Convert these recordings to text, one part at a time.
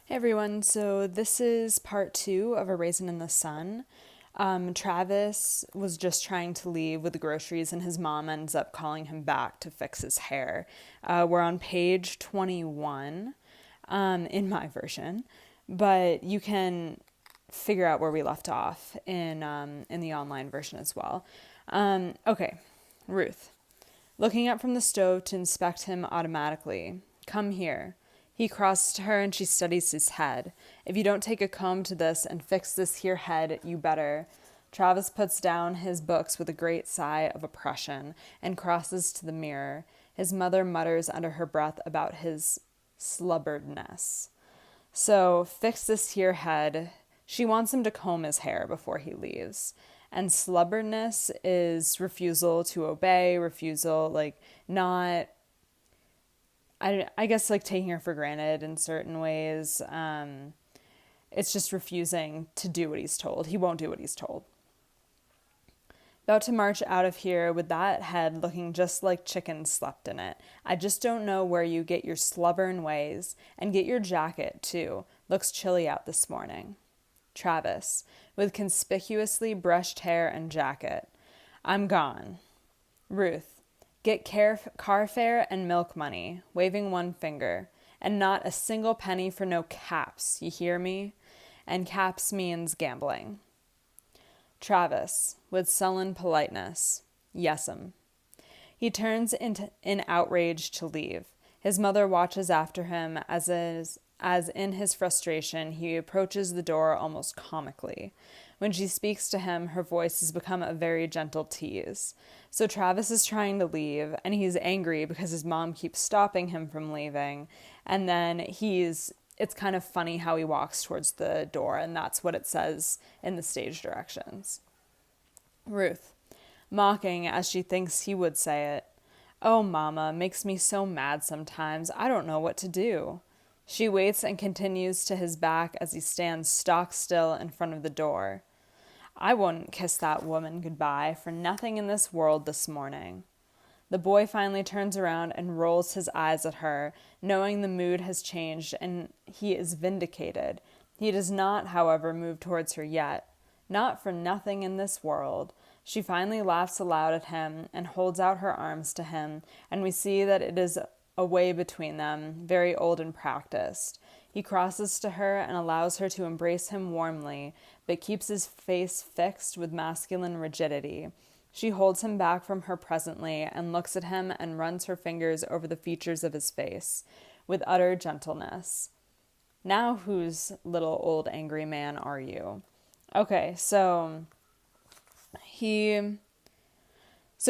Hey everyone, so this is part two of A Raisin in the Sun. Travis was just trying to leave with the groceries, and his mom ends up calling him back to fix his hair. We're on page 21 in my version, but you can figure out where we left off in the online version as well. Okay, Ruth. Looking up from the stove to inspect him automatically. Come here. He crosses to her and she studies his head. If you don't take a comb to this and fix this here head, you better. Travis puts down his books with a great sigh of oppression and crosses to the mirror. His mother mutters under her breath about his slubberdness. So, fix this here head. She wants him to comb his hair before he leaves. And slubberness is refusal to obey, refusal, like, not, I guess, like, taking her for granted in certain ways. It's just refusing to do what he's told. He won't do what he's told. About to march out of here with that head looking just like chicken slept in it. I just don't know where you get your slubbern ways. And get your jacket, too. Looks chilly out this morning. Travis, with conspicuously brushed hair and jacket. I'm gone. Ruth, get car fare and milk money, waving one finger. And not a single penny for no caps, you hear me? And caps means gambling. Travis, with sullen politeness. Yes'm. He turns in outrage to leave. His mother watches after him as in his frustration he approaches the door almost comically. When she speaks to him, her voice has become a very gentle tease. So Travis is trying to leave, and he's angry because his mom keeps stopping him from leaving. And then it's kind of funny how he walks towards the door, and that's what it says in the stage directions. Ruth, mocking as she thinks he would say it. Oh, Mama, makes me so mad sometimes. I don't know what to do. She waits and continues to his back as he stands stock still in front of the door. I wouldn't kiss that woman goodbye for nothing in this world this morning. The boy finally turns around and rolls his eyes at her, knowing the mood has changed and he is vindicated. He does not, however, move towards her yet. Not for nothing in this world. She finally laughs aloud at him and holds out her arms to him, and we see that it is a way between them, very old and practiced. He crosses to her and allows her to embrace him warmly, but keeps his face fixed with masculine rigidity. She holds him back from her presently and looks at him and runs her fingers over the features of his face with utter gentleness. Now whose little old angry man are you? Okay, so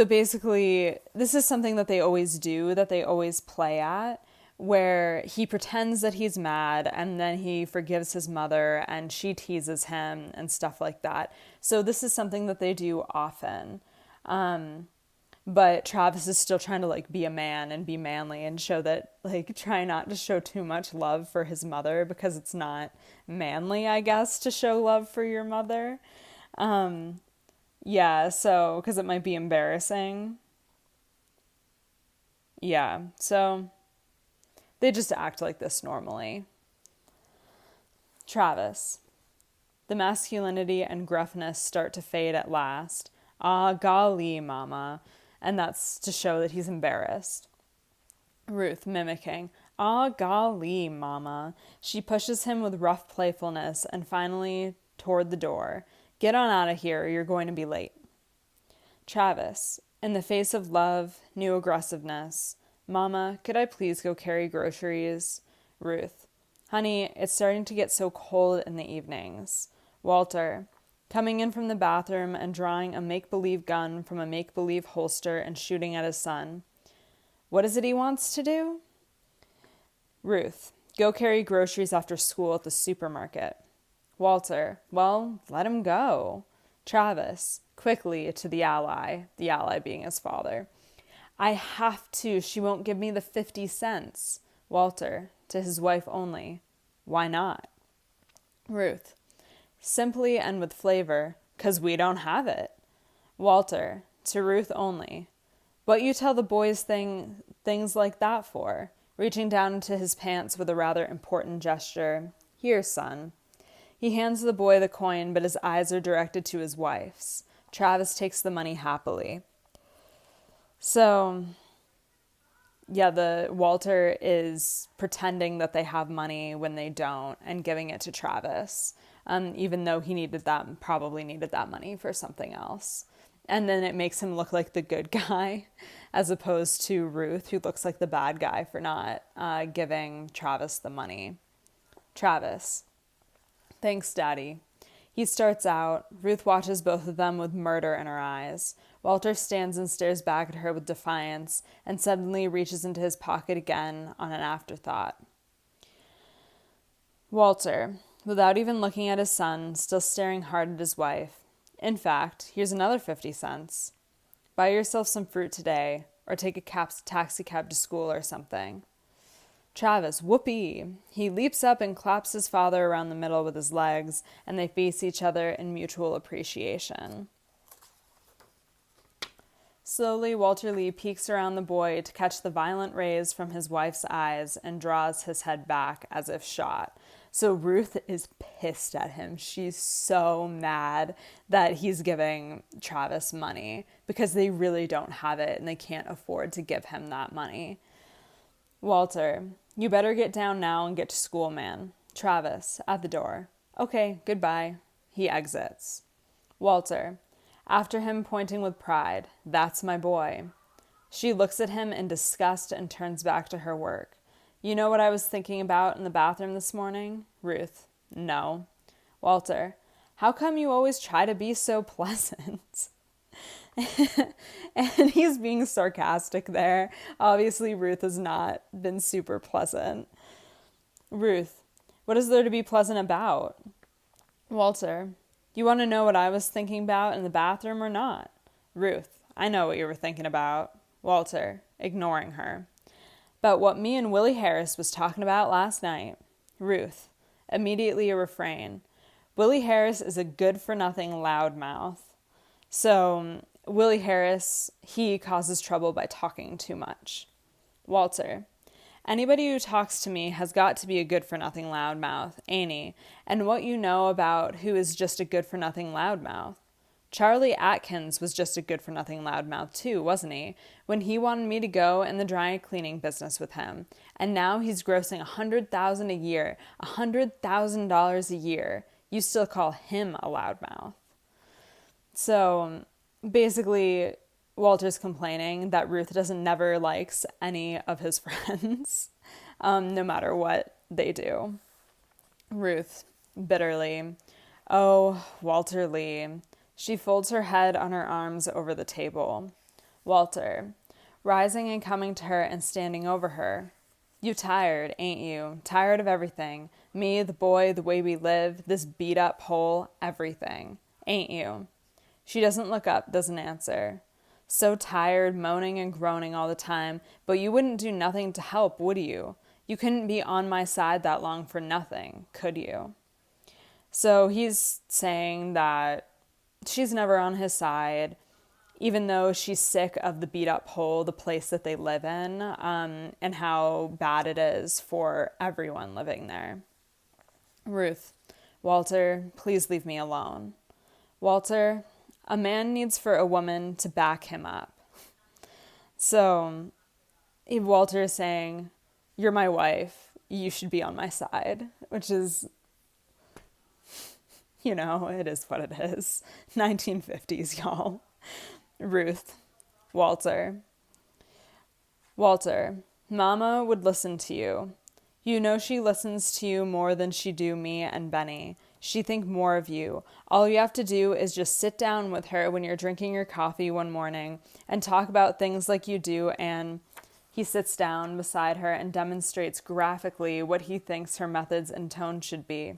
basically, this is something that they always do, that they always play at, where he pretends that he's mad and then he forgives his mother and she teases him and stuff like that. So this is something that they do often. But Travis is still trying to, like, be a man and be manly and show that, like, try not to show too much love for his mother because it's not manly, I guess, to show love for your mother. Yeah, so, because it might be embarrassing. Yeah, so they just act like this normally. Travis. The masculinity and gruffness start to fade at last. Ah, golly, Mama. And that's to show that he's embarrassed. Ruth, mimicking. Ah, golly, Mama. She pushes him with rough playfulness and finally toward the door. Get on out of here, you're going to be late. Travis, in the face of love, new aggressiveness. Mama, could I please go carry groceries? Ruth, honey, it's starting to get so cold in the evenings. Walter, coming in from the bathroom and drawing a make-believe gun from a make-believe holster and shooting at his son. What is it he wants to do? Ruth, go carry groceries after school at the supermarket. Walter, well, let him go. Travis, quickly to the ally being his father. I have to, she won't give me the 50 cents. Walter, to his wife only. Why not? Ruth, simply and with flavor, 'cause we don't have it. Walter, to Ruth only. What you tell the boys things like that for? Reaching down into his pants with a rather important gesture. Here, son. He hands the boy the coin, but his eyes are directed to his wife's. Travis takes the money happily. So, yeah, the Walter is pretending that they have money when they don't and giving it to Travis, even though he probably needed that money for something else. And then it makes him look like the good guy as opposed to Ruth, who looks like the bad guy for not giving Travis the money. Travis. Thanks, Daddy. He starts out. Ruth watches both of them with murder in her eyes. Walter stands and stares back at her with defiance and suddenly reaches into his pocket again on an afterthought. Walter, without even looking at his son, still staring hard at his wife. In fact, here's another 50 cents. Buy yourself some fruit today, or take a taxi cab to school or something. Travis, whoopee! He leaps up and claps his father around the middle with his legs, and they face each other in mutual appreciation. Slowly, Walter Lee peeks around the boy to catch the violent rays from his wife's eyes and draws his head back as if shot. So Ruth is pissed at him. She's so mad that he's giving Travis money because they really don't have it and they can't afford to give him that money. Walter, you better get down now and get to school, man. Travis, at the door. Okay, goodbye. He exits. Walter, after him, pointing with pride. That's my boy. She looks at him in disgust and turns back to her work. You know what I was thinking about in the bathroom this morning? Ruth, no. Walter, how come you always try to be so pleasant? And he's being sarcastic there. Obviously, Ruth has not been super pleasant. Ruth, what is there to be pleasant about? Walter, you want to know what I was thinking about in the bathroom or not? Ruth, I know what you were thinking about. Walter, ignoring her. About what me and Willie Harris was talking about last night. Ruth, immediately a refrain. Willie Harris is a good-for-nothing loudmouth. So, Willie Harris, he causes trouble by talking too much. Walter, anybody who talks to me has got to be a good-for-nothing loudmouth, ain't he? And what you know about who is just a good-for-nothing loudmouth? Charlie Atkins was just a good-for-nothing loudmouth too, wasn't he? When he wanted me to go in the dry cleaning business with him. And now he's grossing $100,000 a year, $100,000 a year. You still call him a loudmouth. So, basically, Walter's complaining that Ruth never likes any of his friends, no matter what they do. Ruth, bitterly, oh, Walter Lee. She folds her head on her arms over the table. Walter, rising and coming to her and standing over her. You tired, ain't you? Tired of everything. Me, the boy, the way we live, this beat-up hole, everything. Ain't you? She doesn't look up, doesn't answer. So tired, moaning and groaning all the time, but you wouldn't do nothing to help, would you? You couldn't be on my side that long for nothing, could you? So he's saying that she's never on his side, even though she's sick of the beat-up hole, the place that they live in, and how bad it is for everyone living there. Ruth, Walter, please leave me alone. Walter, a man needs for a woman to back him up. So Walter is saying, you're my wife, you should be on my side, which is, you know, it is what it is. 1950s, y'all. Ruth, Walter, Mama would listen to you. You know she listens to you more than she do me and Benny. She think more of you. All you have to do is just sit down with her when you're drinking your coffee one morning and talk about things like you do, and he sits down beside her and demonstrates graphically what he thinks her methods and tone should be.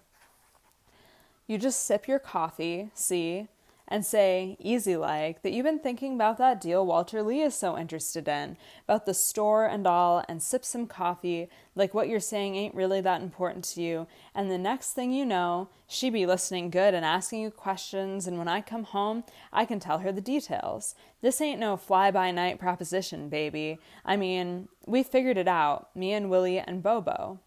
You just sip your coffee, see, and say, easy like, that you've been thinking about that deal Walter Lee is so interested in, about the store and all, and sip some coffee, like what you're saying ain't really that important to you, and the next thing you know, she be listening good and asking you questions, and when I come home, I can tell her the details. This ain't no fly-by-night proposition, baby. I mean, we figured it out, me and Willie and Bobo.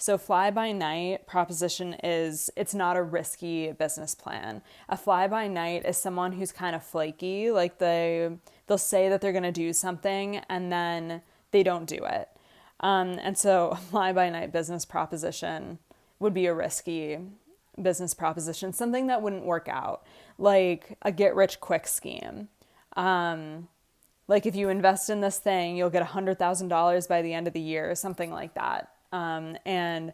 So fly-by-night proposition is it's not a risky business plan. A fly-by-night is someone who's kind of flaky, like they'll say that they're going to do something and then they don't do it. And so a fly-by-night business proposition would be a risky business proposition, something that wouldn't work out, like a get-rich-quick scheme. Like if you invest in this thing, you'll get $100,000 by the end of the year, or something like that. And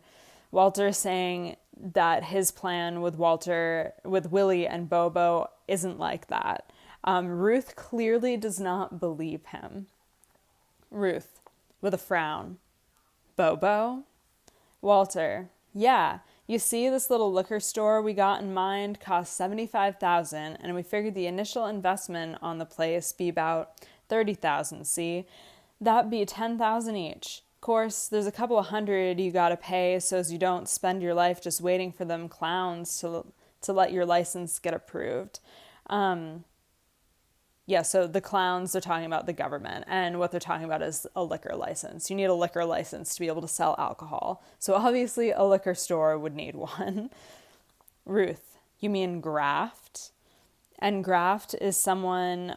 Walter is saying that his plan with Willie and Bobo isn't like that. Ruth clearly does not believe him. Ruth, with a frown. Bobo? Walter, yeah. You see, this little liquor store we got in mind cost $75,000, and we figured the initial investment on the place be about $30,000. See, that'd be $10,000 each. Of course, there's a couple of hundred you gotta pay, so as you don't spend your life just waiting for them clowns to let your license get approved. Yeah, so the clowns are talking about the government, and what they're talking about is a liquor license. You need a liquor license to be able to sell alcohol. So obviously a liquor store would need one. Ruth, you mean graft? And graft is someone,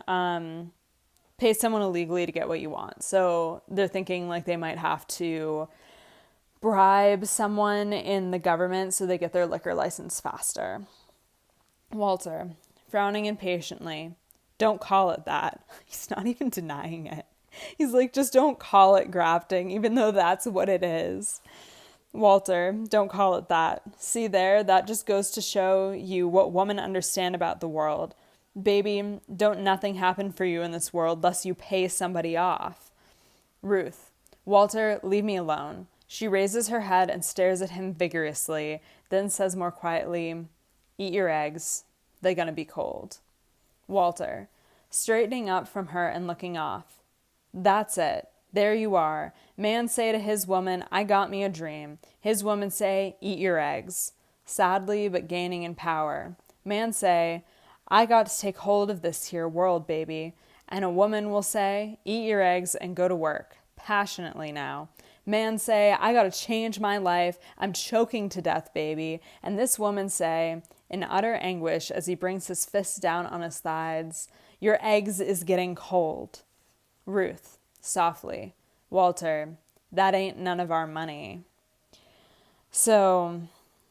pay someone illegally to get what you want. So they're thinking like they might have to bribe someone in the government so they get their liquor license faster. Walter, frowning impatiently. Don't call it that. He's not even denying it. He's like, just don't call it grafting, even though that's what it is. Walter, don't call it that. See there, that just goes to show you what women understand about the world. Baby, don't nothing happen for you in this world lest you pay somebody off. Ruth, Walter, leave me alone. She raises her head and stares at him vigorously, then says more quietly, eat your eggs. They're gonna be cold. Walter, straightening up from her and looking off. That's it. There you are. Man say to his woman, I got me a dream. His woman say, eat your eggs. Sadly, but gaining in power. Man say, I got to take hold of this here world, baby. And a woman will say, eat your eggs and go to work. Passionately now. Man say, I got to change my life. I'm choking to death, baby. And this woman say, in utter anguish as he brings his fists down on his thighs, your eggs is getting cold. Ruth, softly. Walter, that ain't none of our money. So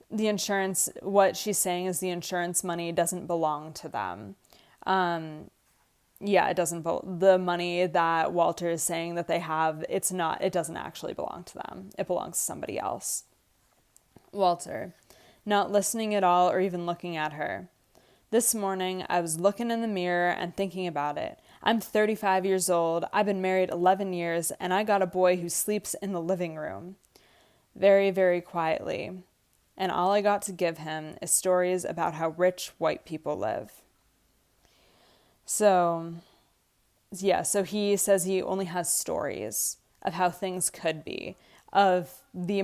the insurance, what she's saying is the insurance money doesn't belong to them. Yeah, it doesn't. The money that Walter is saying that they have, it doesn't actually belong to them. It belongs to somebody else. Walter, not listening at all or even looking at her. This morning, I was looking in the mirror and thinking about it. I'm 35 years old, I've been married 11 years, and I got a boy who sleeps in the living room. Very, very quietly. And all I got to give him is stories about how rich white people live. So he says he only has stories of how things could be, of the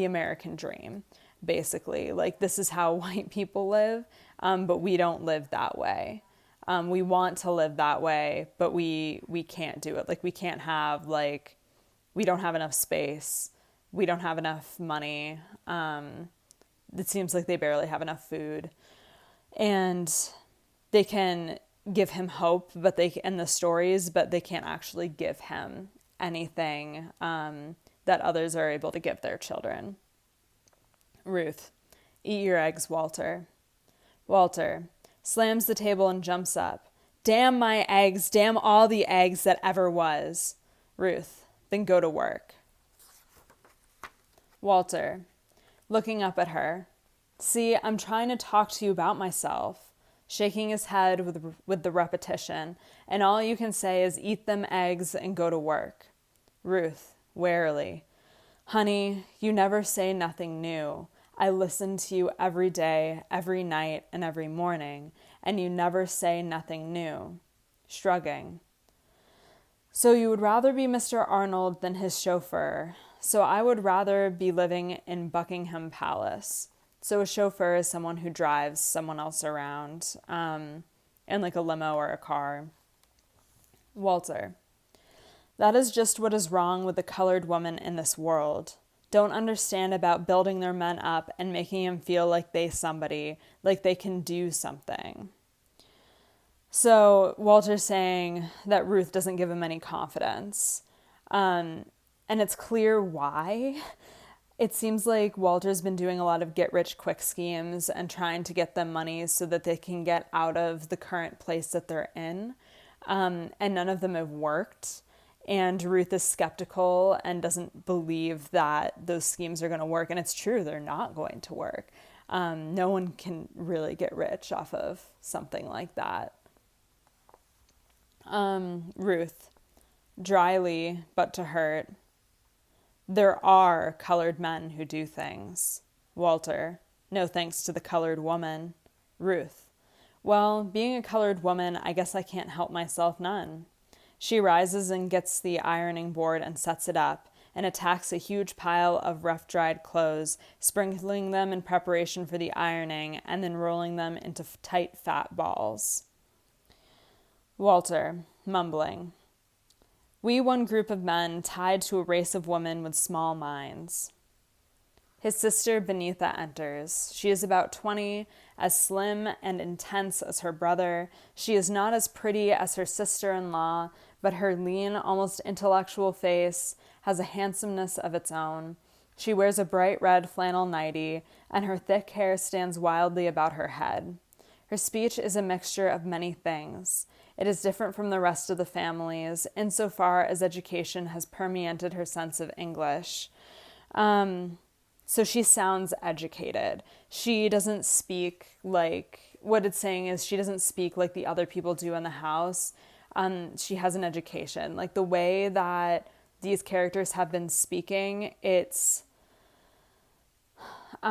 American dream. Basically, like this is how white people live, but we don't live that way. We want to live that way, but we can't do it. Like we can't have we don't have enough space. We don't have enough money. It seems like they barely have enough food, and they can give him hope, and the stories, but they can't actually give him anything that others are able to give their children. Ruth, eat your eggs, Walter. Walter, slams the table and jumps up. Damn my eggs, damn all the eggs that ever was. Ruth, then go to work. Walter, looking up at her. See, I'm trying to talk to you about myself. Shaking his head with the repetition, and all you can say is eat them eggs and go to work. Ruth, warily. Honey, you never say nothing new. I listen to you every day, every night, and every morning, and you never say nothing new. Shrugging. So you would rather be Mr. Arnold than his chauffeur. So I would rather be living in Buckingham Palace. So a chauffeur is someone who drives someone else around, in like a limo or a car. Walter. That is just what is wrong with the colored woman in this world. don't understand about building their men up and making them feel like like they can do something. So Walter's saying that Ruth doesn't give him any confidence. And it's clear why. It seems like Walter's been doing a lot of get-rich-quick schemes and trying to get them money so that they can get out of the current place that they're in. And none of them have worked. And Ruth is skeptical and doesn't believe that those schemes are going to work. And it's true, they're not going to work. No one can really get rich off of something like that. Ruth, dryly, but to hurt. There are colored men who do things. Walter, no thanks to the colored woman. Ruth, well, being a colored woman, I guess I can't help myself none. She rises and gets the ironing board and sets it up, and attacks a huge pile of rough-dried clothes, sprinkling them in preparation for the ironing, and then rolling them into tight, fat balls. Walter, mumbling. We one group of men tied to a race of women with small minds. His sister Beneatha enters. She is about 20, as slim and intense as her brother. She is not as pretty as her sister-in-law, but her lean, almost intellectual face has a handsomeness of its own. She wears a bright red flannel nightie, and her thick hair stands wildly about her head. Her speech is a mixture of many things. It is different from the rest of the families, insofar as education has permeated her sense of English. So she sounds educated. She doesn't speak like, what it's saying is she doesn't speak like the other people do in the house. She has an education. Like the way that these characters have been speaking, it's, it's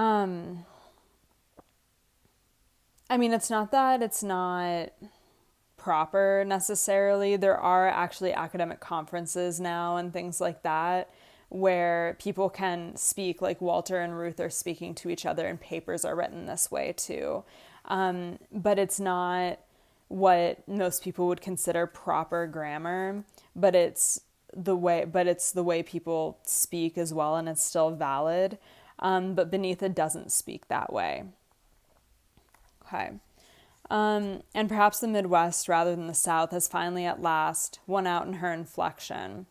not that it's not proper necessarily. There are actually academic conferences now and things like that where people can speak like Walter and Ruth are speaking to each other, and papers are written this way too. But it's not what most people would consider proper grammar, but it's the way people speak as well, and it's still valid. But Beneatha doesn't speak that way. Okay. And perhaps the Midwest rather than the South has finally at last won out in her inflection.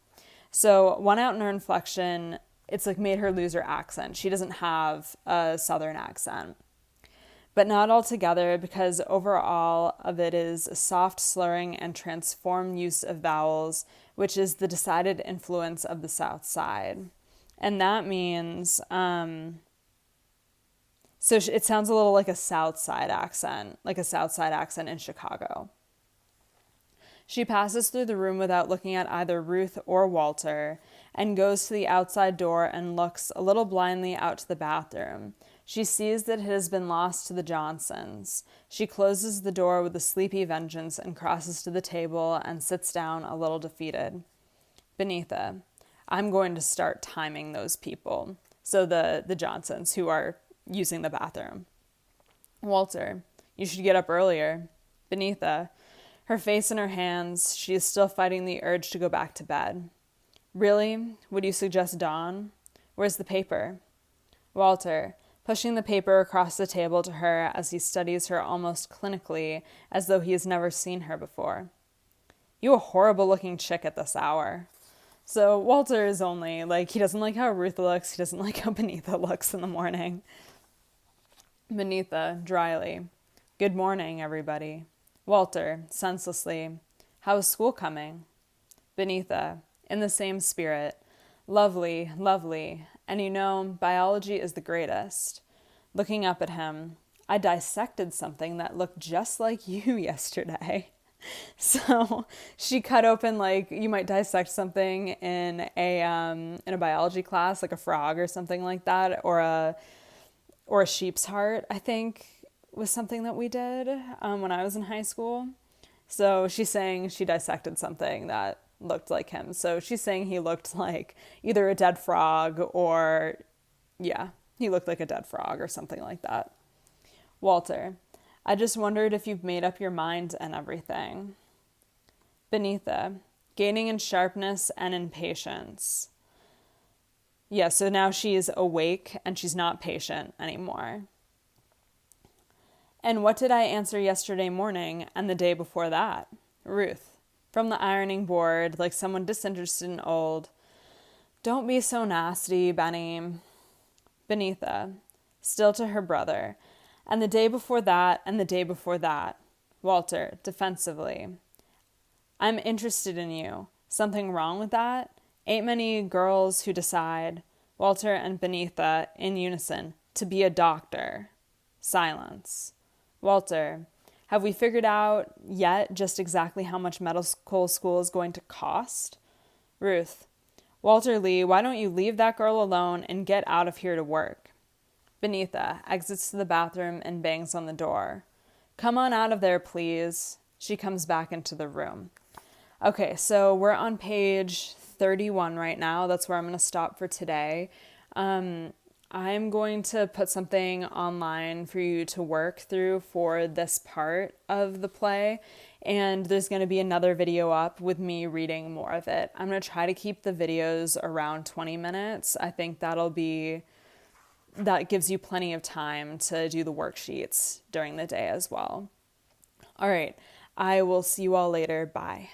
So won out in her inflection, it's like made her lose her accent. She doesn't have a Southern accent. But not altogether, because overall of it is a soft slurring and transformed use of vowels, which is the decided influence of the South Side. And that means... So it sounds a little like a South Side accent in Chicago. She passes through the room without looking at either Ruth or Walter, and goes to the outside door and looks a little blindly out to the bathroom. She sees that it has been lost to the Johnsons. She closes the door with a sleepy vengeance and crosses to the table and sits down a little defeated. Beneatha, I'm going to start timing those people. So the Johnsons who are using the bathroom. Walter, you should get up earlier. Beneatha, her face in her hands, she is still fighting the urge to go back to bed. Really? Would you suggest dawn? Where's the paper? Walter, pushing the paper across the table to her as he studies her almost clinically, as though he has never seen her before. You a horrible-looking chick at this hour. So Walter is only, he doesn't like how Ruth looks, he doesn't like how Beneatha looks in the morning. Beneatha, dryly, good morning, everybody. Walter, senselessly, how is school coming? Beneatha, in the same spirit, lovely, lovely, and you know, biology is the greatest. Looking up at him, I dissected something that looked just like you yesterday. So she cut open, you might dissect something in a biology class, like a frog or something like that, or a sheep's heart, I think was something that we did when I was in high school. So she's saying she dissected something that looked like him. So she's saying he looked like either a dead frog or, he looked like a dead frog or something like that. Walter, I just wondered if you've made up your mind and everything. Beneatha, gaining in sharpness and in patience. Yeah, so now she's awake and she's not patient anymore. And what did I answer yesterday morning and the day before that? Ruth, from the ironing board, like someone disinterested and old. Don't be so nasty, Benny. Beneatha, still to her brother. And the day before that, and the day before that. Walter, defensively. I'm interested in you. Something wrong with that? Ain't many girls who decide, Walter and Beneatha in unison, to be a doctor. Silence. Walter, have we figured out yet just exactly how much medical school is going to cost? Ruth, Walter Lee, why don't you leave that girl alone and get out of here to work? Beneatha exits to the bathroom and bangs on the door. Come on out of there, please. She comes back into the room. Okay, so we're on page 31 right now. That's where I'm going to stop for today. I'm going to put something online for you to work through for this part of the play, and there's going to be another video up with me reading more of it. I'm going to try to keep the videos around 20 minutes. I think that gives you plenty of time to do the worksheets during the day as well. All right, I will see you all later. Bye.